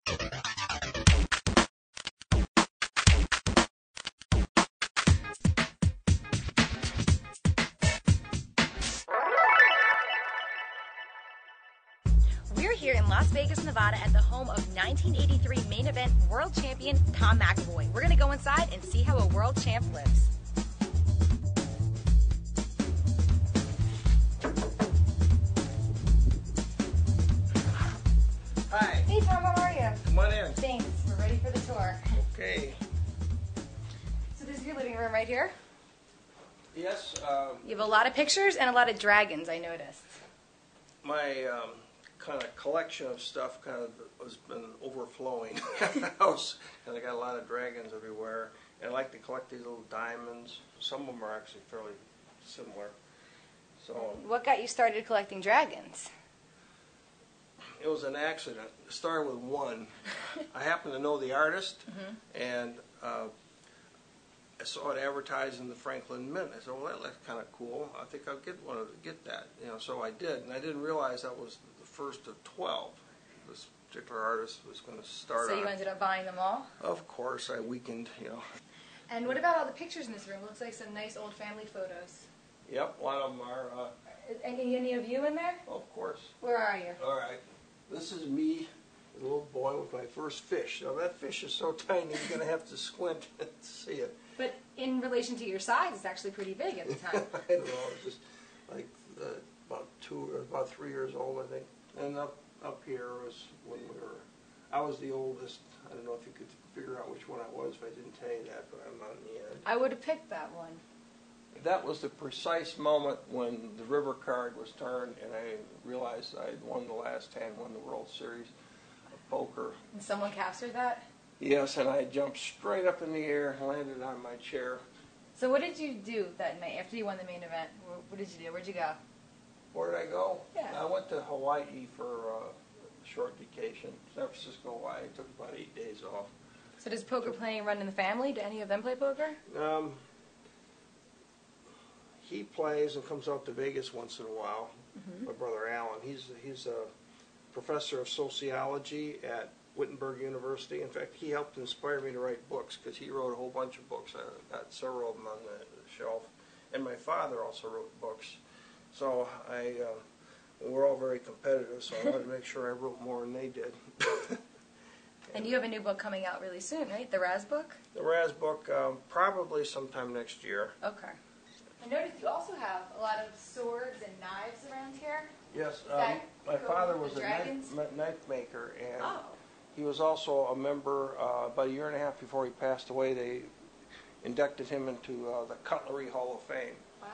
We're here in Las Vegas, Nevada at the home of 1983 main event world champion Tom McEvoy. We're going to go inside and see how a world champ lives. Hi. Hey Tom, how are you? Come on in. Thanks. We're ready for the tour. Okay. So this is your living room right here? Yes, You have a lot of pictures and a lot of dragons, I noticed. my kind of collection of stuff kind of has been overflowing in the house, and I got a lot of dragons everywhere. And I like to collect these little diamonds. Some of them are actually fairly similar. So What got you started collecting dragons? it was an accident. It started with one. I happened to know the artist, and I saw it advertised in the Franklin Mint. I said, "Well, that looks kind of cool. I think I'll get that." So I did, and I didn't realize that was the first of 12. This particular artist was going to start. So you ended up buying them all? Of course, I weakened. And what about all the pictures in this room? Looks like some nice old family photos. Yep, a lot of them are. Any of you in there? Of course. Where are you? All right. This is me, a little boy, with my first fish. Now that fish is so tiny, you're going to have to squint to see it. But in relation to your size, it's actually pretty big at the time. I don't know. It's just like about 3 years old, I think. And up here was when I was the oldest. I don't know if you could figure out which one I was if I didn't tell you that, but I'm not in the end. I would have picked that one. That was the precise moment when the river card was turned, and I realized I had won the last hand, won the World Series of Poker. And someone captured that? Yes, and I jumped straight up in the air and landed on my chair. So what did you do that night after you won the main event? What did you do? Where'd you go? Where did I go? Yeah. I went to Hawaii for a short vacation. San Francisco, Hawaii. Took about 8 days off. So does poker playing run in the family? Do any of them play poker? He plays and comes out to Vegas once in a while. My brother Alan. He's a professor of sociology at Wittenberg University. In fact, he helped inspire me to write books because he wrote a whole bunch of books. I got several of them on the shelf. And my father also wrote books. So we're all very competitive, so I wanted to make sure I wrote more than they did. And you have a new book coming out really soon, right? The Raz book? The Raz book, probably sometime next year. Okay. I noticed you also have a lot of swords and knives around here. Yes, my go father with was the a knife maker, and Oh. he was also a member. About a year and a half before he passed away, they inducted him into the Cutlery Hall of Fame. Wow.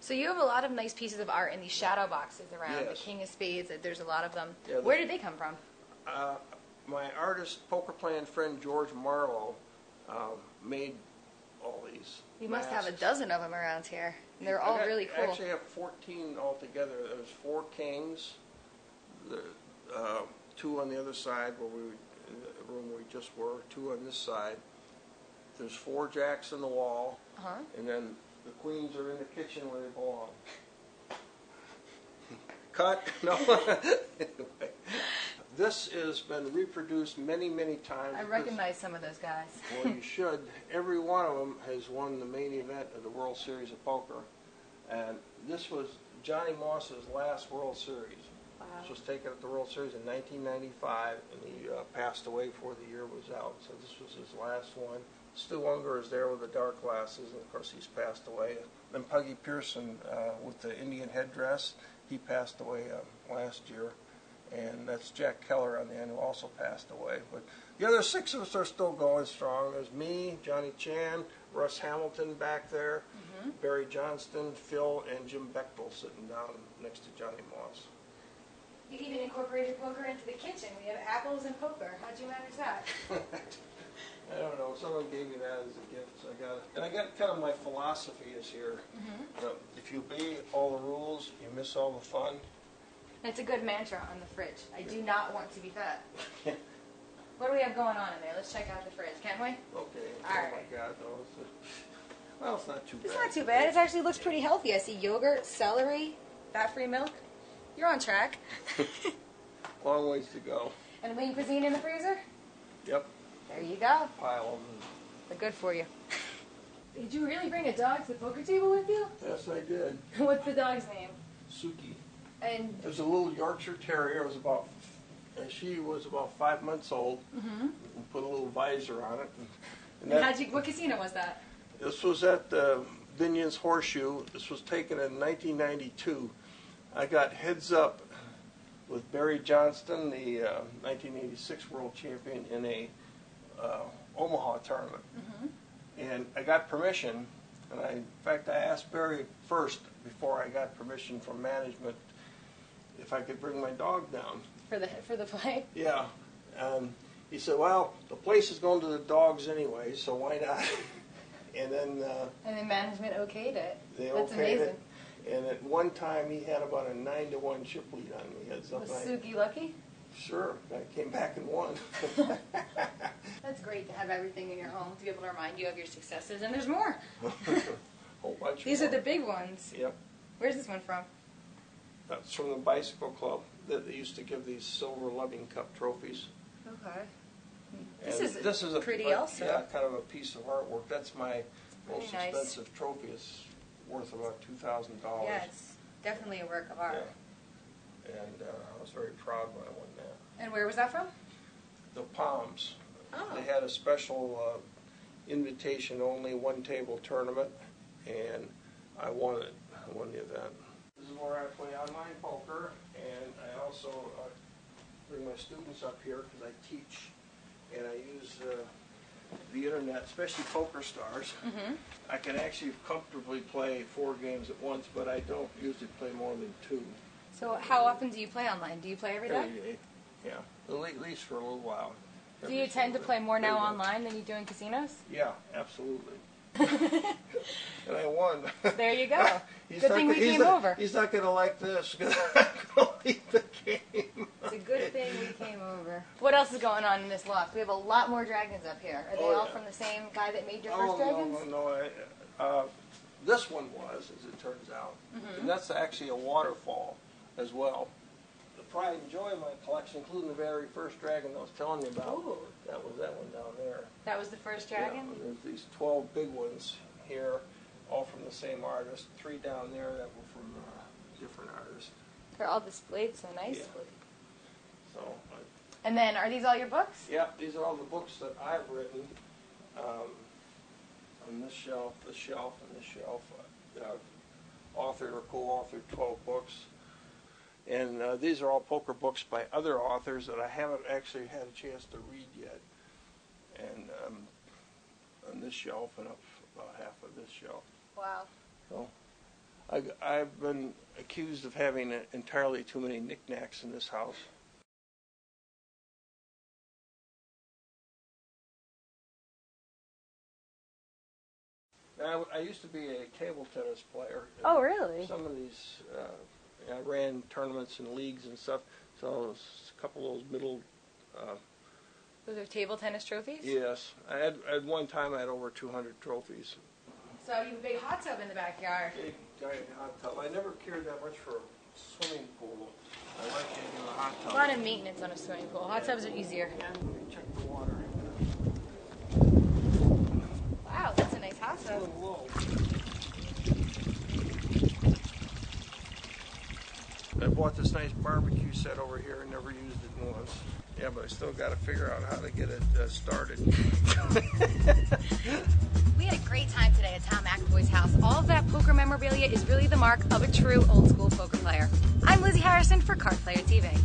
So you have a lot of nice pieces of art in these shadow boxes around. Yes. The King of Spades, there's a lot of them. Yeah, Where did they come from? My artist, poker playing friend George Marlowe, made all these. You must masks. have a dozen of them around here. And they're all really cool. I actually have 14 altogether. There's 4 kings, 2 on the other side where in the room we just were, 2 on this side. There's 4 jacks in the wall, and then the queens are in the kitchen where they belong. Cut? No. Anyway, this has been reproduced many, many times. I recognize some of those guys. Well, you should. Every one of them has won the main event of the World Series of Poker. And this was Johnny Moss's last World Series. Wow. This was taken at the World Series in 1995, and he passed away before the year was out. So this was his last one. Stu Unger is there with the dark glasses, and of course he's passed away. And Puggy Pearson with the Indian headdress, he passed away last year. And that's Jack Keller on the end, who also passed away. But the other 6 of us are still going strong. There's me, Johnny Chan, Russ Hamilton back there, Barry Johnston, Phil, and Jim Bechtel sitting down next to Johnny Moss. You even incorporated poker into the kitchen. We have apples and poker. How'd you manage that? I don't know. Someone gave me that as a gift, so I got it. And I got kind of my philosophy is here. If you obey all the rules, you miss all the fun. It's a good mantra on the fridge. I do not want to be fat. What do we have going on in there? Let's check out the fridge, can't we? Okay. All right. Oh my God, no. Well, it's not too bad. It's not too bad. It actually looks pretty healthy. I see yogurt, celery, fat-free milk. You're on track. Long ways to go. And lean cuisine in the freezer? Yep. There you go. Pile of them. They're good for you. Did you really bring a dog to the poker table with you? Yes, I did. What's the dog's name? Suki. And It was a little Yorkshire Terrier. She was about 5 months old. mm-hmm. We put a little visor on it. And what casino was that? This was at the Binion's Horseshoe. This was taken in 1992. I got heads up with Barry Johnston, the 1986 world champion, in a Omaha tournament. Mm-hmm. And I got permission, and in fact I asked Barry first, before I got permission from management, if I could bring my dog down. For the play? Yeah. He said, well, the place is going to the dogs anyway, so why not? And then management okayed it. they That's okayed amazing. it. And at one time he had about a 9-1 chip lead on me. Heads up. Was Suki lucky? Sure. I came back and won. That's great to have everything in your home to be able to remind you of your successes, and there's more. Whole bunch These more. are the big ones. Yep. Where's this one from? That's from the bicycle club that they used to give these silver loving cup trophies. Okay. And This is pretty also. Yeah, kind of a piece of artworart. That's my most nice. expensive trophy. It's worth about $2,000. Yeah, it's definitely a work of art. Yeah. And I was very proud when I won that. And where was that from? The Palms. Oh. They had a special invitation-only one-table tournament, and I won it. I won the event. This is where I play online poker, and I also bring my students up here because I teach, and I use the internet, especially Poker Stars. Mm-hmm. I can actually comfortably play 4 games at once, but I don't usually play more than 2. So how often do you play online? Do you play every day? Every day. Yeah, at least for a little while. Do you tend to play more now online than you do in casinos? Yeah, absolutely. And I won. There you go. Good thing we came over. He's not going to like this because I'm going to leave the game. It's a good thing we came over. What else is going on in this loft? We have a lot more dragons up here. Are they all from the same guy that made your first dragons? No. This one was, as it turns out. Mm-hmm. And that's actually a waterfall as well. The pride and joy of my collection, including the very first dragon I was telling you about, Ooh. that was that one down there. That was the first dragon? Yeah, and there's these 12 big ones here, all from the same artist. 3 down there that were from different artists. They're all displayed so nicely. Yeah. So, And then, are these all your books? yeah, these are all the books that I've written on this shelf, and this shelf. I've authored or co-authored 12 books. And these are all poker books by other authors that I haven't actually had a chance to read yet. And on this shelf and up about half of this shelf. Wow. So I've been accused of having entirely too many knickknacks in this house. I used to be a table tennis player. Oh, really? Some of these, I ran tournaments and leagues and stuff, so a couple of those middle... Those are table tennis trophies? Yes. At one time I had over 200 trophies. So you have a big hot tub in the backyard. Big giant hot tub. I never cared that much for a swimming pool. I like getting in a hot tub. A lot of maintenance on a swimming pool. Hot tubs are easier. Let me check the water. Wow, that's a nice hot It's a tub. little low. I bought this nice barbecue set over here and never used it once. Yeah, but I still got to figure out how to get it started. We had a great time today at Tom McEvoy's house. All of that poker memorabilia is really the mark of a true old school poker player. I'm Lizzy Harrison for Cardplayer TV.